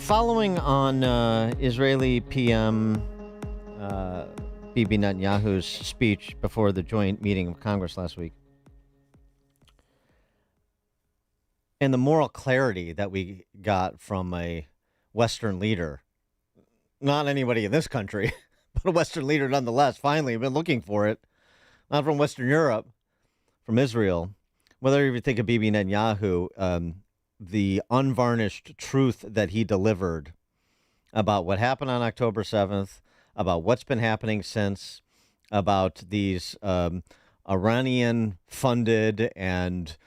Following on Israeli PM Bibi Netanyahu's speech before the joint meeting of Congress last week, and the moral clarity that we got from a Western leader, not anybody in this country, but a Western leader nonetheless, finally, been looking for it, not from Western Europe, from Israel. Whether you think of Bibi Netanyahu, the unvarnished truth that he delivered about what happened on October 7th, about what's been happening since, about these Iranian-funded and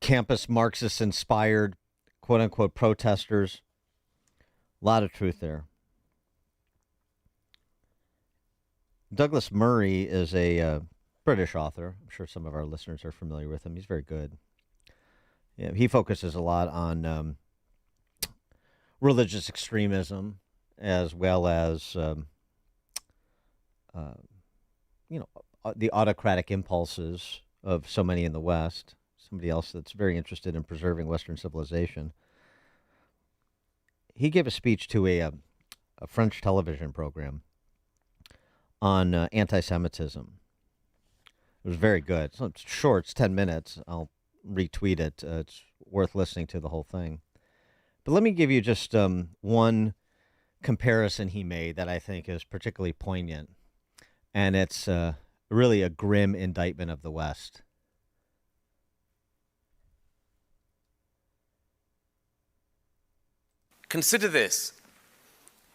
campus Marxist-inspired, quote-unquote, protesters. A lot of truth there. Douglas Murray is a British author. I'm sure some of our listeners are familiar with him. He's very good. Yeah, he focuses a lot on religious extremism as well as, the autocratic impulses of so many in the West. Somebody else that's very interested in preserving Western civilization. He gave a speech to a French television program on anti-Semitism. It was very good. It's short. It's 10 minutes. I'll retweet it. It's worth listening to the whole thing. But let me give you just one comparison he made that I think is particularly poignant. And it's really a grim indictment of the West. Consider this.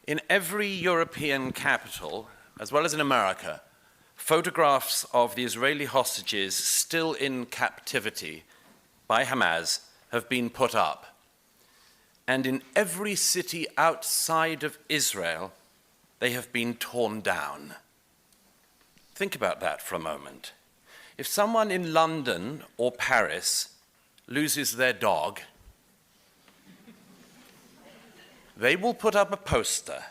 In every European capital, as well as in America, photographs of the Israeli hostages still in captivity by Hamas have been put up. And in every city outside of Israel, they have been torn down. Think about that for a moment. If someone in London or Paris loses their dog, they will put up a poster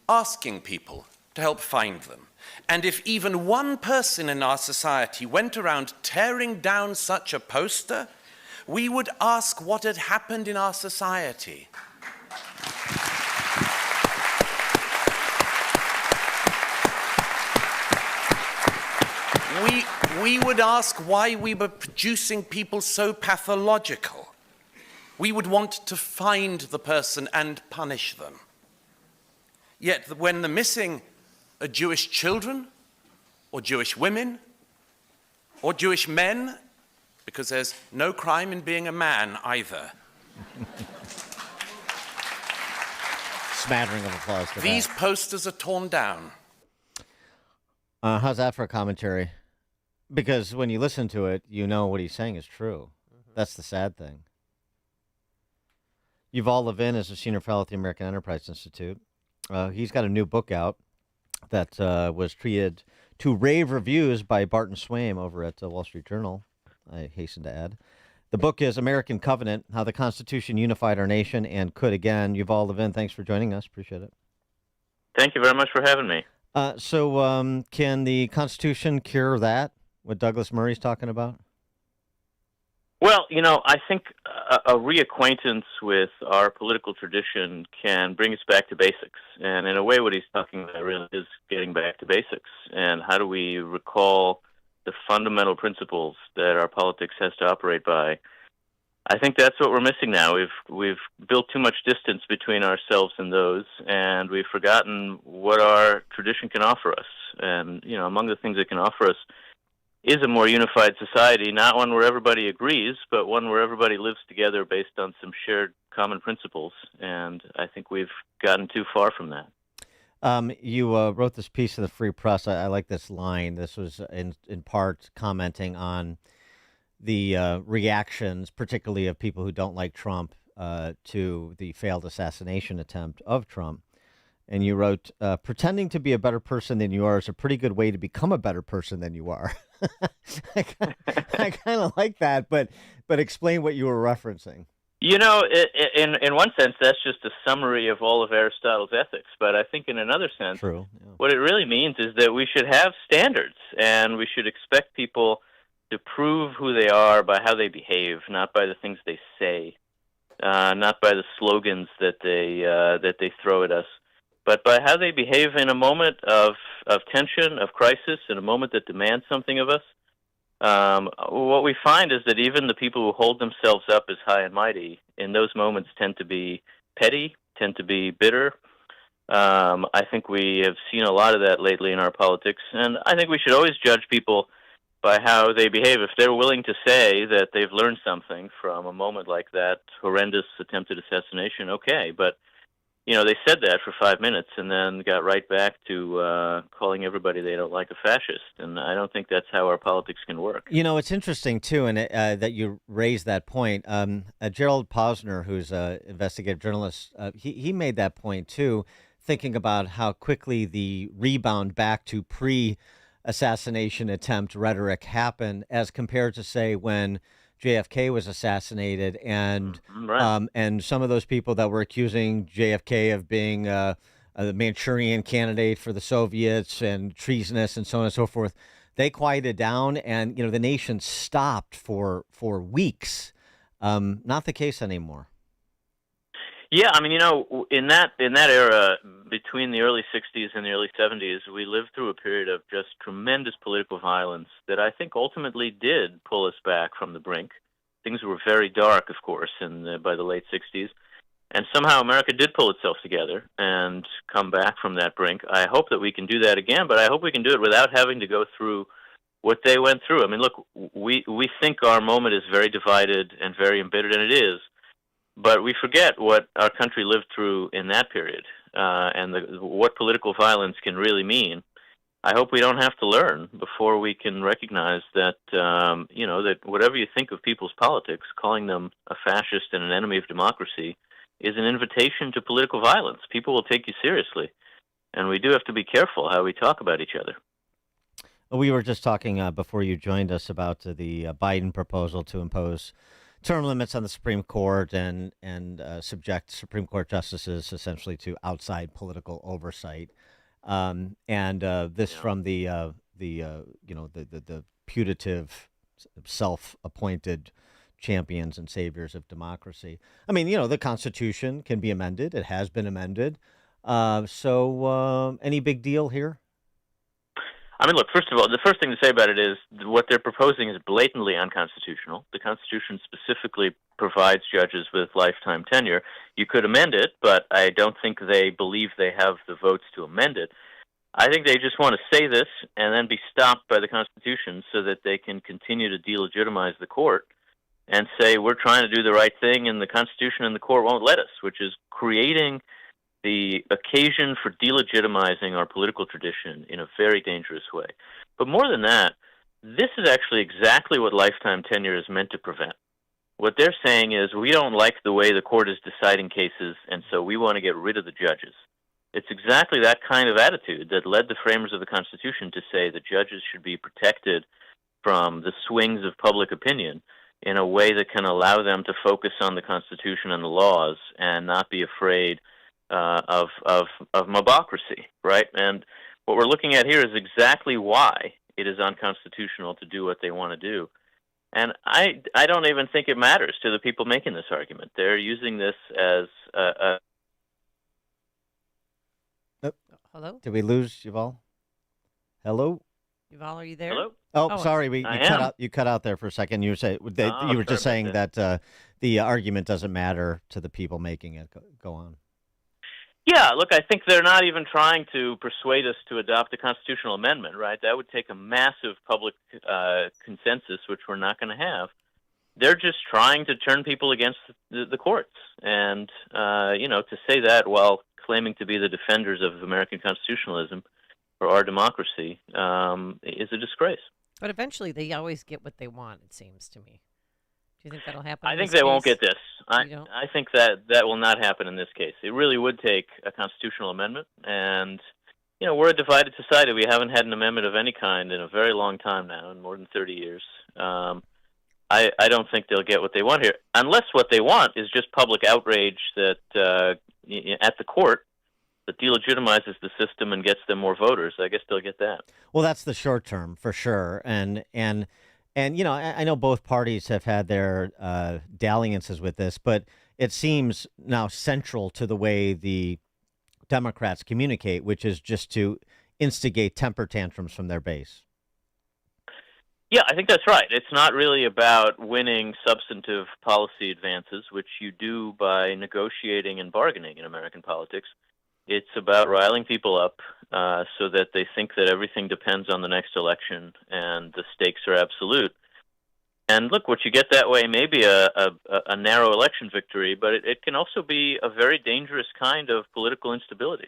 asking people to help find them. And if even one person in our society went around tearing down such a poster, we would ask what had happened in our society. We would ask why we were producing people so pathological. We would want to find the person and punish them. Yet when the missing are Jewish children, or Jewish women, or Jewish men, because there's no crime in being a man either. Smattering of applause for These that. posters are torn down. How's that for a commentary? Because when you listen to it, you know what he's saying is true. That's the sad thing. Yuval Levin is a senior fellow at the American Enterprise Institute. He's got a new book out that was treated to rave reviews by Barton Swaim over at the Wall Street Journal, I hasten to add. The book is American Covenant, How the Constitution Unified Our Nation and Could Again. Yuval Levin, thanks for joining us. Appreciate it. Thank you very much for having me. So can the Constitution cure that, what Douglas Murray's talking about? Well, I think a reacquaintance with our political tradition can bring us back to basics. And in a way, what he's talking about really is getting back to basics. And how do we recall the fundamental principles that our politics has to operate by? I think that's what we're missing now. We've built too much distance between ourselves and those, and we've forgotten what our tradition can offer us. And, among the things it can offer us is a more unified society, not one where everybody agrees, but one where everybody lives together based on some shared common principles. And I think we've gotten too far from that. You wrote this piece in the Free Press. I like this line. This was in part commenting on the reactions, particularly of people who don't like Trump, to the failed assassination attempt of Trump. And you wrote, pretending to be a better person than you are is a pretty good way to become a better person than you are. I kind of like that, but explain what you were referencing. In one sense, that's just a summary of all of Aristotle's ethics. But I think in another sense, True, yeah. What it really means is that we should have standards, and we should expect people to prove who they are by how they behave, not by the things they say, not by the slogans that they throw at us, but by how they behave in a moment of tension, of crisis, in a moment that demands something of us. What we find is that even the people who hold themselves up as high and mighty in those moments tend to be petty, tend to be bitter. I think we have seen a lot of that lately in our politics, and I think we should always judge people by how they behave. If they're willing to say that they've learned something from a moment like that horrendous attempted assassination, okay, but they said that for 5 minutes and then got right back to calling everybody they don't like a fascist. And I don't think that's how our politics can work. It's interesting, too, and that you raised that point. Gerald Posner, who's an investigative journalist, he made that point, too, thinking about how quickly the rebound back to pre-assassination attempt rhetoric happened as compared to, say, when JFK was assassinated, and Right. and some of those people that were accusing JFK of being a Manchurian candidate for the Soviets and treasonous and so on and so forth, they quieted down, and the nation stopped for weeks. Not the case anymore. Yeah, I mean, in that era between the early '60s and the early '70s, we lived through a period of just tremendous political violence that I think ultimately did pull us back from the brink. Things were very dark, of course, by the late '60s, and somehow America did pull itself together and come back from that brink. I hope that we can do that again, but I hope we can do it without having to go through what they went through. I mean, look, we think our moment is very divided and very embittered, and it is. But we forget what our country lived through in that period, and what political violence can really mean. I hope we don't have to learn before we can recognize that, that whatever you think of people's politics, calling them a fascist and an enemy of democracy is an invitation to political violence. People will take you seriously, and we do have to be careful how we talk about each other. We were just talking before you joined us about the Biden proposal to impose term limits on the Supreme Court and subject Supreme Court justices essentially to outside political oversight. This from the putative self-appointed champions and saviors of democracy. I mean, the Constitution can be amended. It has been amended. So any big deal here? I mean, look, first of all, the first thing to say about it is what they're proposing is blatantly unconstitutional. The Constitution specifically provides judges with lifetime tenure. You could amend it, but I don't think they believe they have the votes to amend it. I think they just want to say this and then be stopped by the Constitution so that they can continue to delegitimize the court and say, we're trying to do the right thing, and the Constitution and the court won't let us, which is creating the occasion for delegitimizing our political tradition in a very dangerous way. But more than that, this is actually exactly what lifetime tenure is meant to prevent. What they're saying is, we don't like the way the court is deciding cases, and so we want to get rid of the judges. It's exactly that kind of attitude that led the framers of the Constitution to say that judges should be protected from the swings of public opinion in a way that can allow them to focus on the Constitution and the laws and not be afraid of mobocracy, right? And what we're looking at here is exactly why it is unconstitutional to do what they want to do. And I don't even think it matters to the people making this argument. They're using this as a Hello? Did we lose Yuval? Hello? Yuval, are you there? Hello? Oh, sorry, I you cut out there for a second. You were just sorry saying about that the argument doesn't matter to the people making it. Go on. Yeah, look, I think they're not even trying to persuade us to adopt a constitutional amendment, right? That would take a massive public consensus, which we're not going to have. They're just trying to turn people against the courts. And, to say that while claiming to be the defenders of American constitutionalism or our democracy is a disgrace. But eventually they always get what they want, it seems to me. Do you think that'll happen? I think they won't get this. I think that will not happen in this case. It really would take a constitutional amendment, and we're a divided society. We haven't had an amendment of any kind in a very long time now, in more than 30 years. I don't think they'll get what they want here, unless what they want is just public outrage that at the court that delegitimizes the system and gets them more voters. I guess they'll get that. Well, that's the short term for sure, and And, I know both parties have had their dalliances with this, but it seems now central to the way the Democrats communicate, which is just to instigate temper tantrums from their base. Yeah, I think that's right. It's not really about winning substantive policy advances, which you do by negotiating and bargaining in American politics. It's about riling people up so that they think that everything depends on the next election and the stakes are absolute. And look, what you get that way may be a narrow election victory, but it can also be a very dangerous kind of political instability.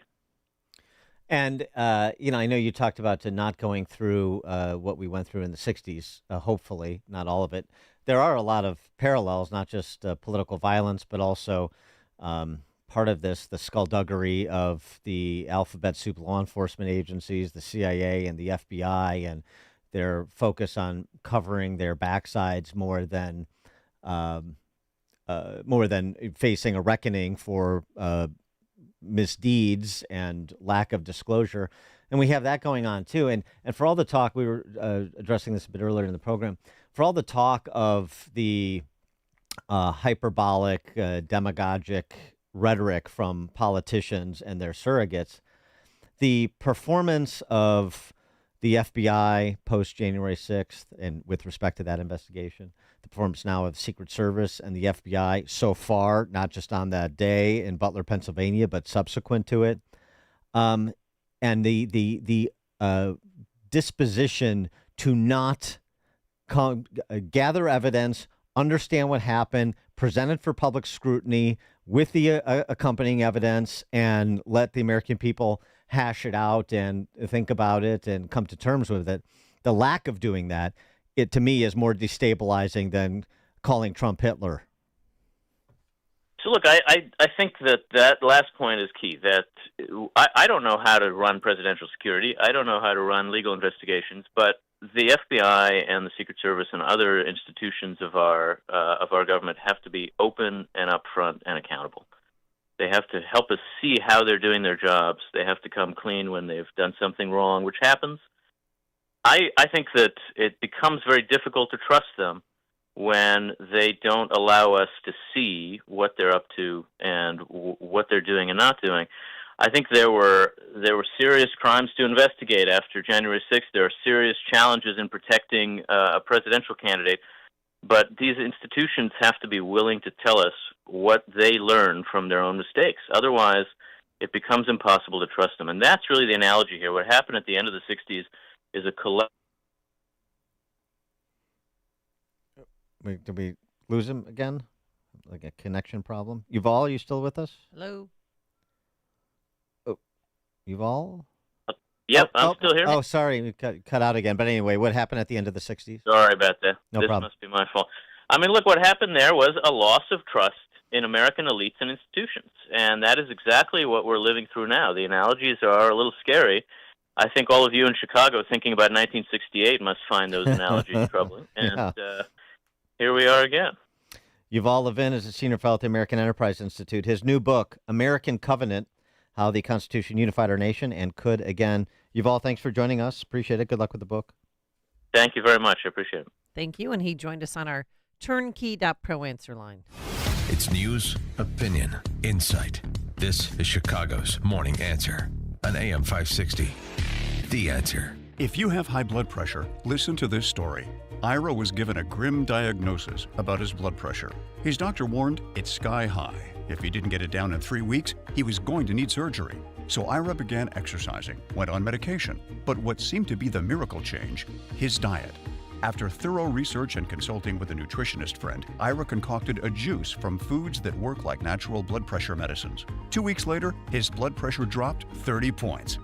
And, I know you talked about not going through what we went through in the 60s, hopefully, not all of it. There are a lot of parallels, not just political violence, but also part of this, the skullduggery of the alphabet soup law enforcement agencies, the CIA and the FBI, and their focus on covering their backsides more than facing a reckoning for misdeeds and lack of disclosure. And we have that going on too. And for all the talk, we were addressing this a bit earlier in the program, for all the talk of the hyperbolic, demagogic rhetoric from politicians and their surrogates, the performance of the FBI post January 6th, and with respect to that investigation, the performance now of the Secret Service and the FBI so far, not just on that day in Butler, Pennsylvania, but subsequent to it, and the disposition to not gather evidence, understand what happened, present it for public scrutiny with the accompanying evidence, and let the American people hash it out and think about it and come to terms with it. The lack of doing that, it to me is more destabilizing than calling Trump Hitler. So look, I think that last point is key, that I don't know how to run presidential security. I don't know how to run legal investigations, but the FBI and the Secret Service and other institutions of our government have to be open and upfront and accountable. They have to help us see how they're doing their jobs. They have to come clean when they've done something wrong, which happens. I think that it becomes very difficult to trust them when they don't allow us to see what they're up to and what they're doing and not doing. I think there were serious crimes to investigate after January 6th. There are serious challenges in protecting a presidential candidate. But these institutions have to be willing to tell us what they learn from their own mistakes. Otherwise, it becomes impossible to trust them. And that's really the analogy here. What happened at the end of the 60s is a collective. Did we lose him again? Like a connection problem? Yuval, are you still with us? Hello. Oh, Yuval? Yep, I'm still here. Oh, sorry, we cut out again. But anyway, what happened at the end of the 60s? Sorry about that. No this problem. Must be my fault. I mean, look, what happened there was a loss of trust in American elites and institutions. And that is exactly what we're living through now. The analogies are a little scary. I think all of you in Chicago thinking about 1968 must find those analogies troubling. And here we are again. Yuval Levin is a senior fellow at the American Enterprise Institute. His new book, American Covenant, How the Constitution Unified Our Nation and Could Again. Yuval, thanks for joining us. Appreciate it. Good luck with the book. Thank you very much. I appreciate it. Thank you. And he joined us on our turnkey.pro answer line. It's news, opinion, insight. This is Chicago's Morning Answer on AM 560. The Answer. If you have high blood pressure, listen to this story. Ira was given a grim diagnosis about his blood pressure. His doctor warned it's sky high. If he didn't get it down in 3 weeks, he was going to need surgery. So Ira began exercising, went on medication. But what seemed to be the miracle change, his diet. After thorough research and consulting with a nutritionist friend, Ira concocted a juice from foods that work like natural blood pressure medicines. 2 weeks later, his blood pressure dropped 30 points.